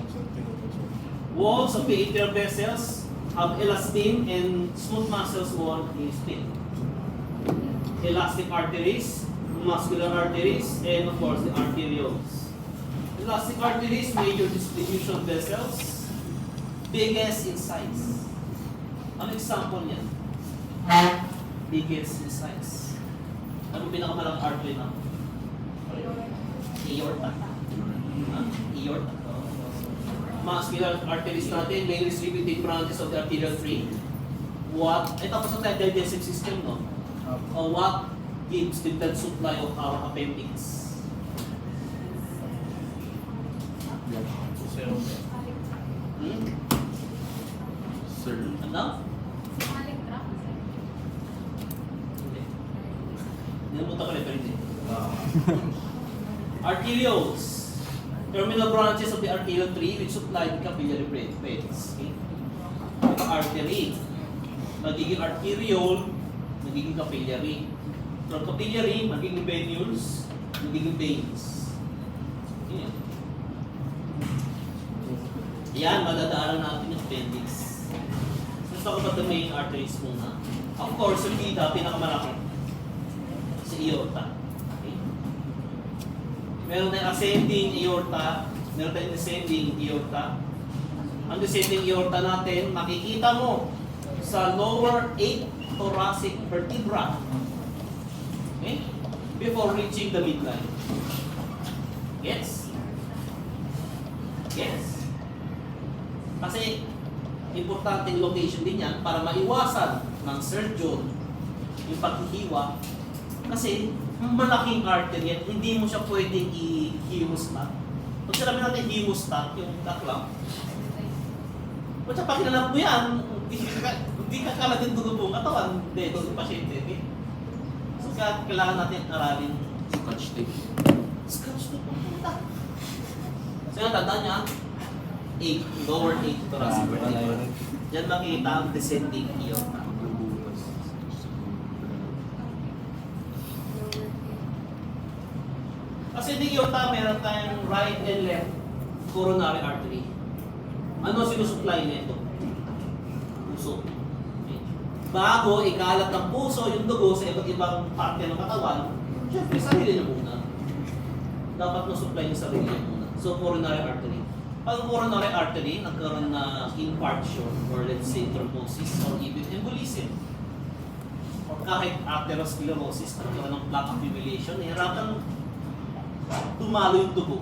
Walls of the atrial vessels have elastin and smooth muscles wall is thin. Elastic arteries, muscular arteries, and of course the arterioles. Elastic arteries, major distribution vessels, biggest in size. Ano example niyan? Biggest in size. Ano pinakamalaki artery na? Aorta. Aorta. Muscular arteries natin, main distributed branches of the arterial tree. What? Ay tapos na tayo digestive system, no? What gives the blood supply of our appendix? Hmm? Sir. Ano? Hindi. Nilamutan ko rin, pero hindi. Arterioles. Terminal branches of the arterial tree which supply the capillary beds. Okay? Artery. Magiging arteriole, magiging capillary. From capillary, magiging venules, magiging veins. Yan. Yan, madadaanan natin yung appendix. Let's talk about the main arteries muna. Of course, yung bida, pinakamalaki. Si aorta. Okay? Meron tayong ascending aorta, meron tayong descending aorta. Ang descending aorta natin, makikita mo sa lower 8 thoracic vertebra. Okay? Before reaching the midline. Yes? Yes. Kasi, importanteng location din yan para maiwasan ng surgeon yung paghihiwa. Kasi, malaking artery yan, hindi mo siya pwedeng i-hemostat. Pag sinabi natin hemostat, yung taklang, kung siya pakilalap mo yan, hindi ka kalatin dugo buong katawan, hindi, doon yung pasyente. Okay? So, kailangan natin aralin Scotch tape. scratch to pumunta. So, yung tandaan niya, 8, lower 8 thoracic vertebra. Diyan makikita ang descending aorta. Ascending aorta, meron tayong right and left coronary artery. Ano sinusupply nito? Puso. Okay. Bago ikalat ng puso yung dugo sa iba't ibang parte ng katawan, syempre sarili niya muna. Dapat na-supply yung sarili niya muna. So, coronary artery. Pag coronary artery, nagkaroon na infarction or let's say thrombosis or even embolism. Or kahit atherosclerosis, nagkaroon ng plaque accumulation, nahirapan tumalo yung dugo.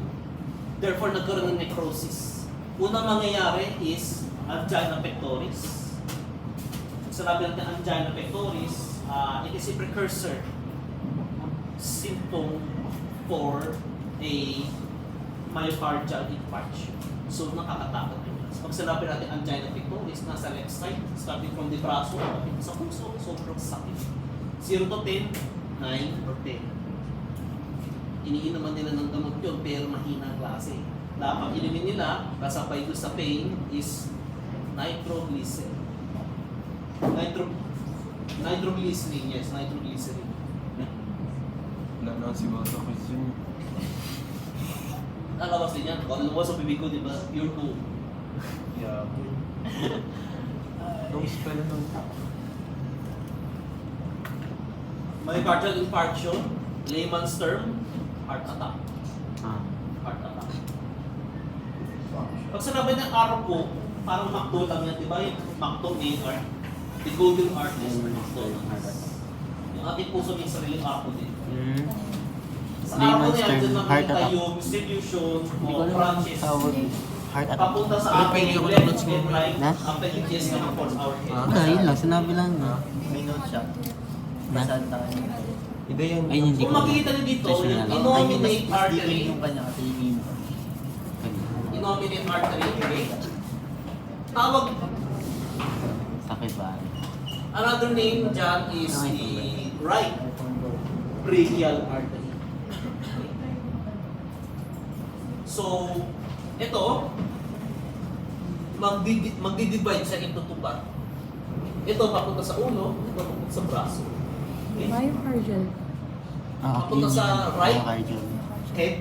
Therefore, nagkaroon ng necrosis. Unang mangyayari is angina pectoris. Sinabi natin angina pectoris, it is a precursor symptom for a myocardial infarction. So, nakakatakot yun. Pag sinabi natin angina pectoris, nasa left side, starting from the braso, sa puso, sobrang sakit. 0 to 10, 9 or 10. Iniinuman nila ng gamot yun, pero mahina ang klase. Dapat inumin nila, kasabay doon sa pain, is nitroglycerin. Nitroglycerin, yes, nitroglycerin. Wala si Bata question. Nalabas din yan. Kung lumabas sa bibig ko, di ba? Pure 2. Yeah. Yung spell nun. Myocardial infarction, layman's term, heart attack. Ah. Heart attack. Pag sinabi ng arco, parang McDo lang yan, di ba? Yung McDo main arc, the golden arc is McDo. Yung ating puso may sariling arco din. Mm. Sa arco na yan, Layman's dyan term, heart makikita attack. yung distribution Hindi ko of alam ang branches. tawag. Heart attack. Papunta sa Ano pa ating yung left notes mo? and right, Na? appendages naman for our head. Ah, yun lang. Sinabi lang. May note siya. Na? Saan tayo? Iba yan. Ay, hindi Kung ko. makikita niyo dito, Presyo yung na lang. innominate Mas artery, deepen yung kanya kasi yung ino. innominate artery, okay? Tawag, Sakit ba? another name dyan is the right brachial artery. So, ito, magdi-divide siya into two part. Ito papunta sa ulo, ito papunta sa braso. Okay? Myocardial. Ah, Papunta sa right? Myocardial. Head,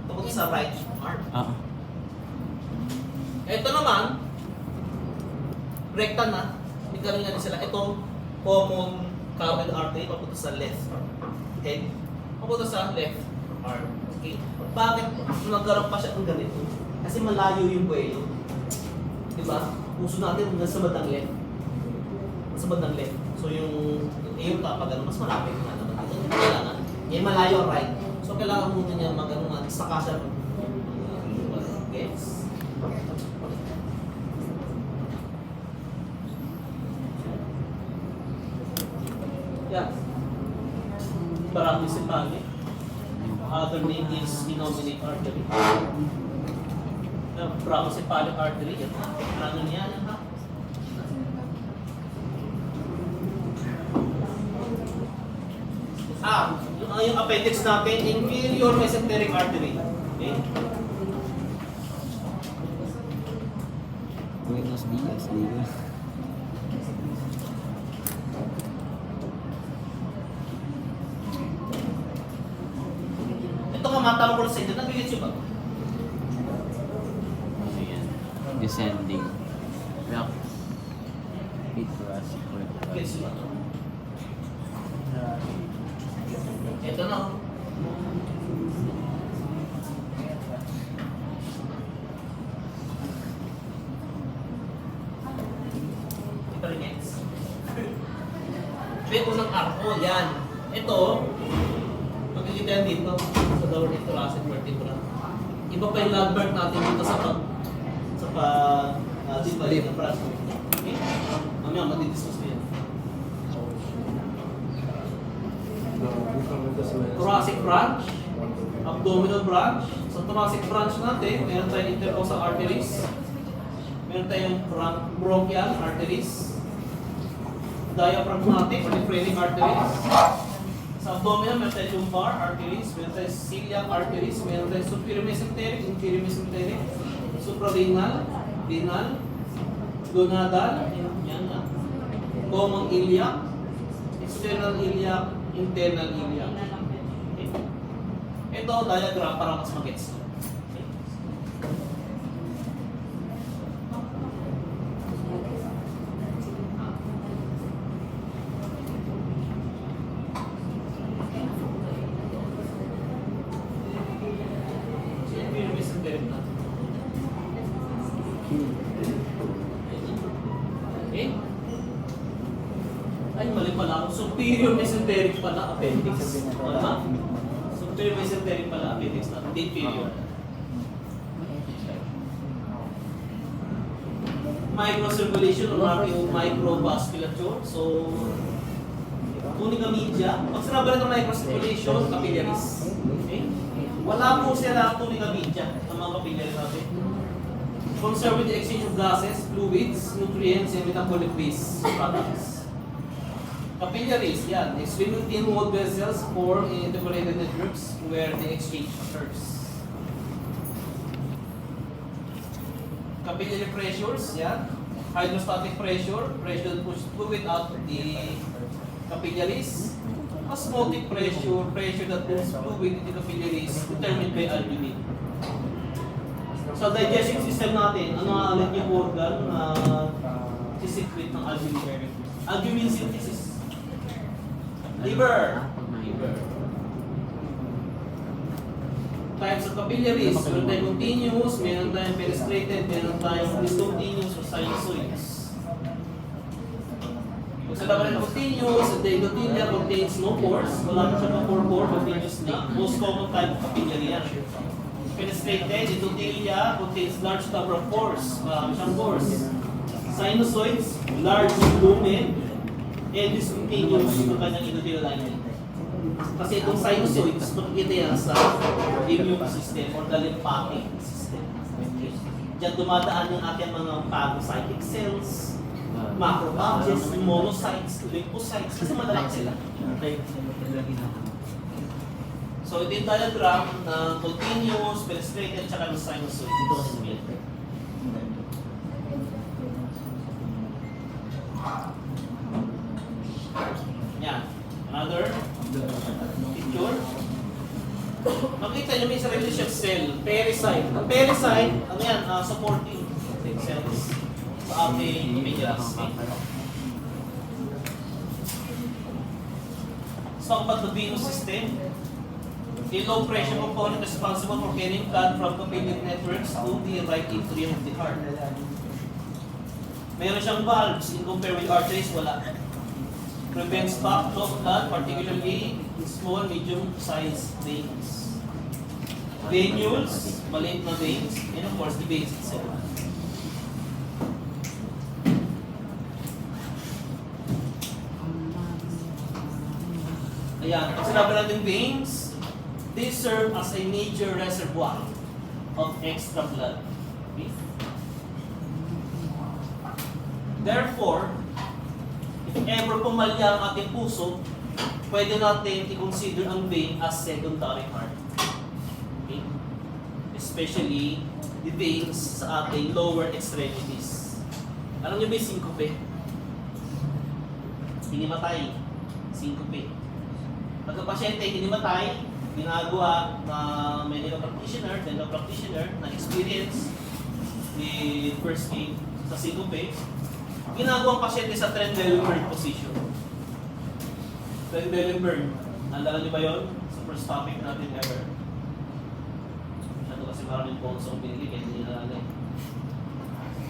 papunta sa right arm. Ah. Ito naman, recta na, nagkaroon nga din sila. Ito, common carotid artery, papunta sa left head, papunta sa left arm. Okay? Bakit nagkaroon pa siya ng ganito? Kasi malayo yung buwelo. Diba? Puso natin hanggang sa bandang left. Sa bandang left. So yung kapag mas malapit na naman. Kailangan. Yan malayo ang right. So kailangan muna niya mag-ano nga, saka siya. Gets? Yeah. Parapicipali. Other name is innominate artery. The brachiocephalic artery. Yan. Ano niya? Yan ha? Yung appendix natin, inferior mesenteric artery. Okay? Buenos dias, Liga. Ito nga matanong ko sa inyo, nabigit siya ba? Descending. Back. Feet thoracic. Nabigit siya ba? Ito na. Ito rin gets. Ito unang arco, yan. Ito, magkikita yan dito sa lower thoracic vertebra. Iba pa yung lumbar natin dito sa disbalik ng braso. Okay? Mamaya matidiscuss ko yan. Thoracic branch, abdominal branch. Sa thoracic branch natin, meron tayong intercostal arteries. Meron tayong bronchial arteries. Diaphragmatic or nephrotic arteries. Sa abdominal, meron tayong lumbar arteries. Meron tayong celiac arteries. Meron tayong superior mesenteric, inferior mesenteric, suprarenal, renal, gonadal, yan na. Common iliac, external iliac, internal iliac. Okay. Ito, diagram para mas mag-gets. Okay. So, yung yung mesenteric natin. Okay? Ay, mali pala ako. Superior mesenteric pala, appendix. Ano? Superior mesenteric pala, appendix na. Hindi inferior. Microcirculation or microvasculature. So, tunica media. Pag sinabi rin ng microcirculation, capillaries. Okay? Wala po sila tunica media ng mga capillaries natin. Conserve the exchange of gases, fluids, nutrients, and metabolic waste products. Capillaries, yan. Extremely thin walled vessels form in intercalated networks where the exchange occurs. Capillary pressures, yan. Hydrostatic pressure, pressure that pushes fluid out of the capillaries. Osmotic pressure, pressure that pushes fluid into capillaries determined by albumin. Sa digestive system natin, ano nga ulit yung organ na sisecrete ng albumin? Albumin synthesis. Liver. Liver. Types of capillaries. Meron tayong continuous, meron tayong penetrated, meron tayong discontinuous or sinusoids. Kung sa laban ng continuous, the endothelium contains no pores. Wala na siya ng pore continuous na. Most common type of capillary yan. Penetrated, endothelia contains large number of pores. Siyang pores. Sinusoids, large lumen, and discontinuous ang kanyang endothelial lining. Kasi itong sinusoids, makikita yan sa immune system or the lymphatic system. Diyan dumadaan yung ating mga phagocytic cells, macrophages, monocytes, lymphocytes, kasi madalak sila. So ito yung diagram na continuous, penetrated, tsaka ng sinusoid. Dito kasi sabihin. Yan. Another picture. Makita nyo may sarili siyang cell, pericyte. Ang pericyte, ano yan, supporting cells sa ating images. Let's talk about the venous system. A low pressure component responsible for carrying blood from capillary networks to the right atrium of the heart. Meron siyang valves in compare with arteries, wala. Prevents backflow of blood, particularly in small, medium-sized veins. Venules, maliit na veins, and of course the veins itself. Ayan, pag sinabi natin veins, they serve as a major reservoir of extra blood. Okay? Therefore, if ever pumalya ang ating puso, pwede natin i-consider ang vein as secondary heart. Okay? Especially the veins sa ating lower extremities. Alam niyo ba yung syncope? Hinimatay. Syncope. Pagka pasyente hinimatay, ginagawa na medical practitioner, dental practitioner na experience with first aid sa syncope, ginagawa ang pasyente sa Trendelenburg position. Trendelenburg, naalala niyo ba yun? Sa first topic natin ever. Ito kasi maraming points ang binili, kaya hindi naalala eh.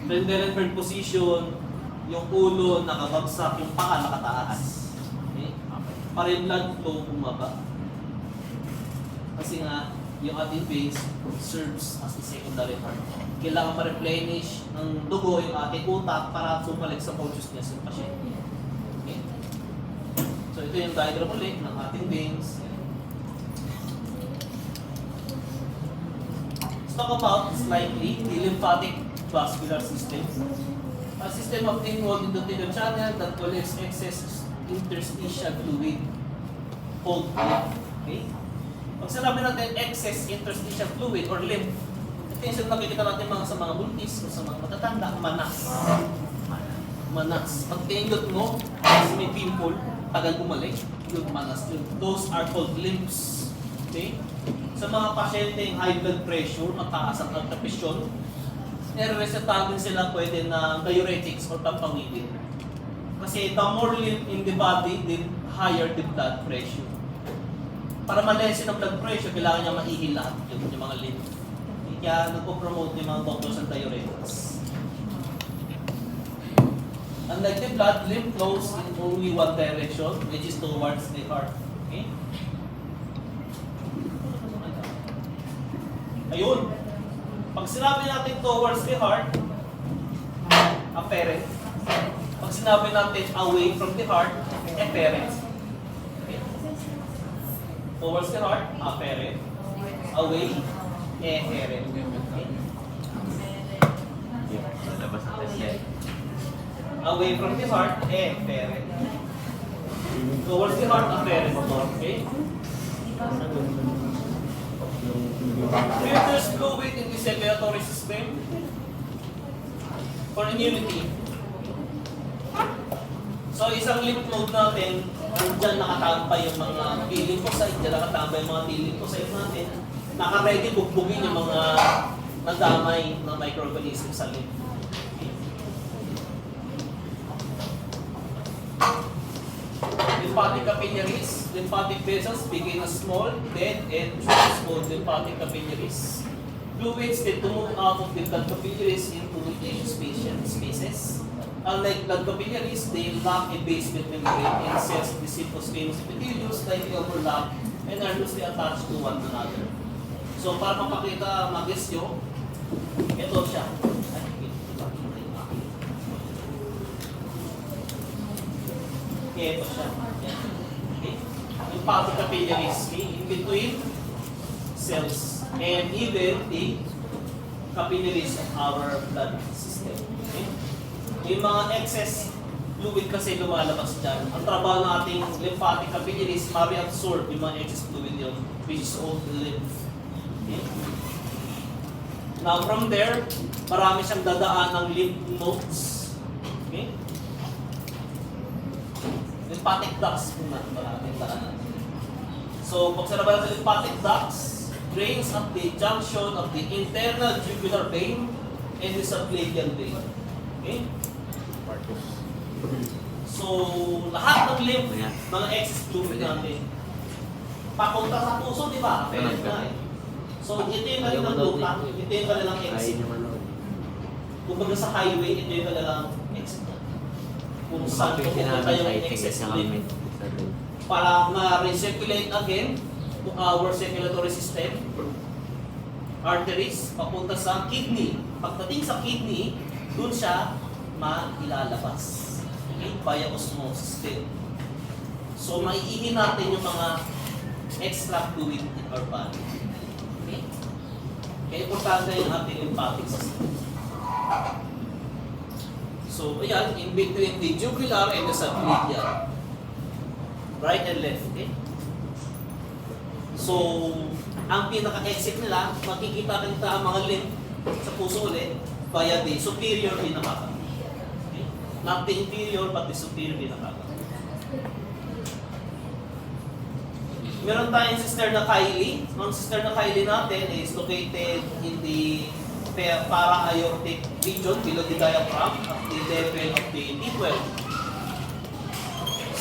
Trendelenburg position, yung ulo nakabagsak, yung paa nakataas. Okay? Para yung blood flow bumaba. Kasi nga, yung ating veins serves as the secondary heart. Kailangan ma-replenish ng dugo yung ating utak para sumalik sa consciousness ng pasyente. Okay? So ito yung diagram ulit ng ating veins. Let's talk about slightly the lymphatic vascular system. A system of involved endothelial channel that collects excess interstitial fluid called lymph. Okay? Pag sinabi natin excess interstitial fluid or lymph, ito yung nakikita natin sa mga buntis o sa mga matatanda, manas. Manas. Pag tingot mo, kasi may pimple, tagal bumalik, yung manas yun. Those are called lymphs. Okay? Sa mga pasyenteng high blood pressure, mataas ang presyon, nire-resetahan din sila pwede na diuretics or pampawidin. Kasi the more lymph in the body, the higher the blood pressure. Para ma-lessen ang blood pressure, kailangan niya maihil lahat yung mga lymph. Kaya nagpo-promote yung mga doctors ng diuretics. Unlike the blood, lymph flows in only one direction, which is towards the heart. Okay? Ayun. Pag sinabi natin towards the heart, apparent. Pag sinabi natin away from the heart, apparent. Okay. Towards the heart, apparent. Away, apparent. Okay. Labas ang test yan. Away from the heart, apparent. Towards the heart, apparent. Okay. Filters fluid in the circulatory system for immunity. So isang lymph node natin, dyan nakatambay yung mga lymphocyte, dyan nakatambay yung mga T-lymphocyte natin, naka-ready bugbugin yung mga nadamay na microorganism sa lymph. Lymphatic capillaries, lymphatic vessels begin as small, dead, and choose called lymphatic capillaries. Fluids tend to move out of the blood capillaries into tissue spaces. Unlike blood capillaries, they lack a basement membrane and cells of the simple squamous epithelium slightly overlap and are loosely attached to one another. So para mapakita mag-guess nyo, ito siya. Ito siya. Okay. Lymphatic capillaries, okay, in between cells and even the capillaries of our blood system. Okay. Yung mga excess fluid kasi lumalabas dyan. Ang trabaho ng ating lymphatic capillaries, ma-reabsorb yung mga excess fluid yun, which is called lymph. Okay. Now from there, marami siyang dadaan ng lymph nodes. Okay. Lymphatic ducts po na, maraming daanan. So, pag sinabi natin lymphatic ducts, drains at the junction of the internal jugular vein and the subclavian vein. Okay? So, lahat ng lymph, mga excess fluid natin, papunta sa puso, di ba? Apparent na eh. So, ito yung kanilang lupa, ito yung kanilang Ayaw exit. niya manood. Kumbaga sa highway, ito yung kanilang exit. Kung saan Kapag pupunta sinabi yung sa itin, exit kasi ulit. kami sa loob. Para ma-recirculate again to our circulatory system, arteries, papunta sa kidney. Pagdating sa kidney, dun siya mailalabas. Okay? Via osmosis din. So, maiihin natin yung mga extra fluid in our body. Okay? Kaya importante yung ating lymphatic system. So, ayan, in between the jugular and the subclavian. Right and left, okay? So, ang pinaka-exit nila, makikita kita ang mga lymph sa puso ulit via the superior vena cava. Okay? Not the inferior, but the superior vena cava. Meron tayong cisterna chyli. Ang cisterna chyli natin is located in the para-aortic region below the diaphragm at the level of the T12.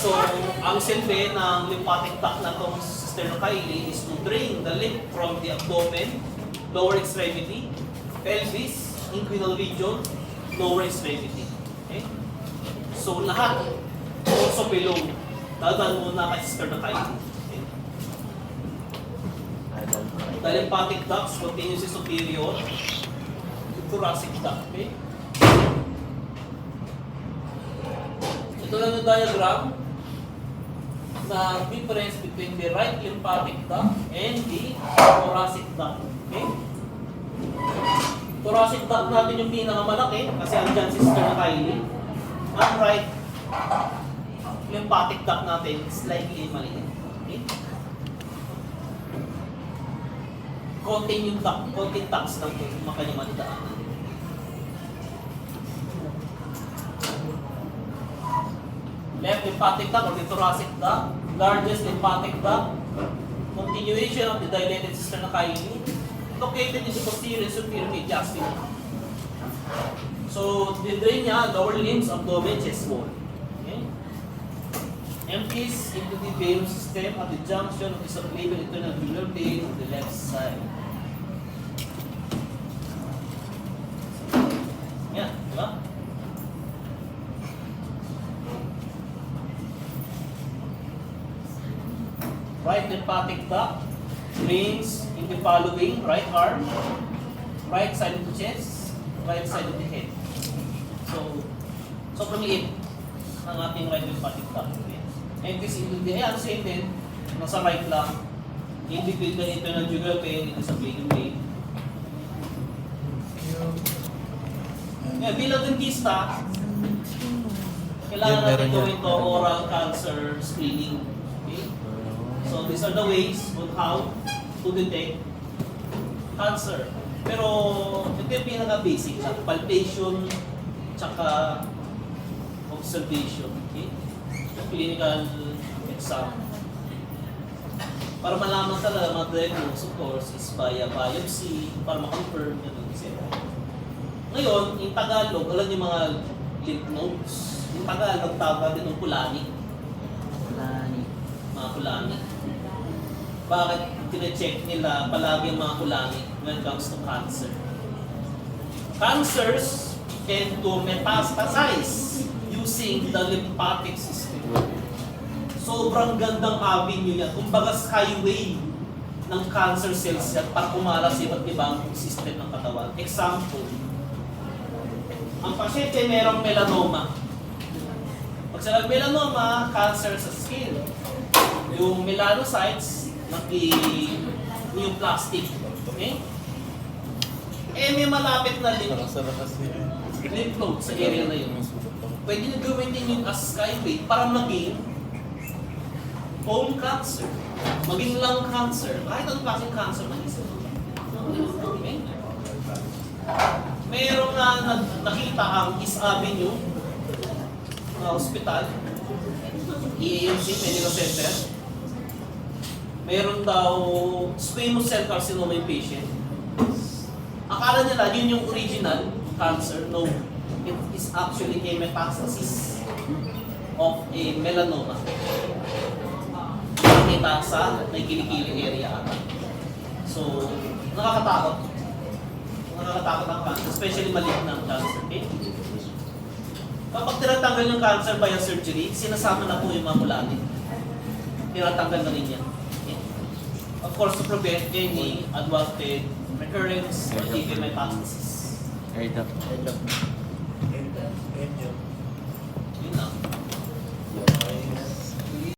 So, ang silbi ng lymphatic duct na itong cisterna chyli is to drain the lymph from the abdomen, lower extremity, pelvis, inguinal region, lower extremity. Okay? So, lahat also below. Dadaan muna kay cisterna chyli. The lymphatic ducts continuously superior to thoracic duct. Okay? Ito lang yung diagram na difference between the right lymphatic duct and the thoracic duct. Okay? Thoracic duct natin yung pinakamalaki kasi andyan si cisterna chyli. Ang right lymphatic duct natin slightly maliit. Okay? Konting yung duct, konting ducts lang yung makanya matidaanan. Left lymphatic duct or the thoracic duct, largest lymphatic duct, continuation of the dilated cisterna chyli, located in the posterior and superior mediastinum. So, the drain niya, lower limbs, abdomen, chest wall. Okay? Empties into the venous system at the junction of the subclavian internal jugular vein on the left side. Yan, di ba? Right lymphatic duct drains in the following: right arm, right side of the chest, right side of the head. So, sobrang liit ang ating right lymphatic duct. And this into the ayan, same din, nasa right lang, in between the internal jugular vein and the subclavian vein. Yeah, bilang dentista, kailangan natin gawin to oral cancer screening. Okay? So these are the ways on how to detect cancer. Pero ito yung pinaka-basic, palpation, tsaka observation. Okay? Clinical exam. Para malaman talaga, mag-diagnose, of course, is via biopsy, para ma-confirm, etc. Ngayon, in Tagalog, alam niyo mga lymph nodes. In Tagalog, tawag din ng kulani. Kulani. Mga kulani. Bakit tine-check nila palagi ang mga kulani when it comes to cancer? Cancers tend to metastasize using the lymphatic system. Sobrang gandang avenue yan. Kumbaga skyway ng cancer cells yan para kumalas sa iba't ibang system ng katawan. Example, ang pasyente mayroong melanoma. Pag sa melanoma, cancer sa skin. Yung melanocytes, neoplastic. Okay? Eh, may malapit na lymph node sa area na yun. Pwede nyo gawin din yun as skyway para maging bone cancer, maging lung cancer, kahit anong klaseng cancer man isa. Okay? Mayroong nakita ang East Avenue Hospital, EAMC Medical Center. Meron daw squamous cell carcinoma yung patient. Akala nila yun yung original cancer. No, it is actually a metastasis of a melanoma. nakikita sa may kilikili area ata. So, nakakatakot. Nakakatakot ang cancer, especially malignant cancer. Okay? Kapag tinatanggal yung cancer by a surgery, sinasama na po yung mamulanin. Tinatanggal na rin yan. Okay? Of course, to prevent any unwanted recurrence or even metastasis. Ay, ito. Ito.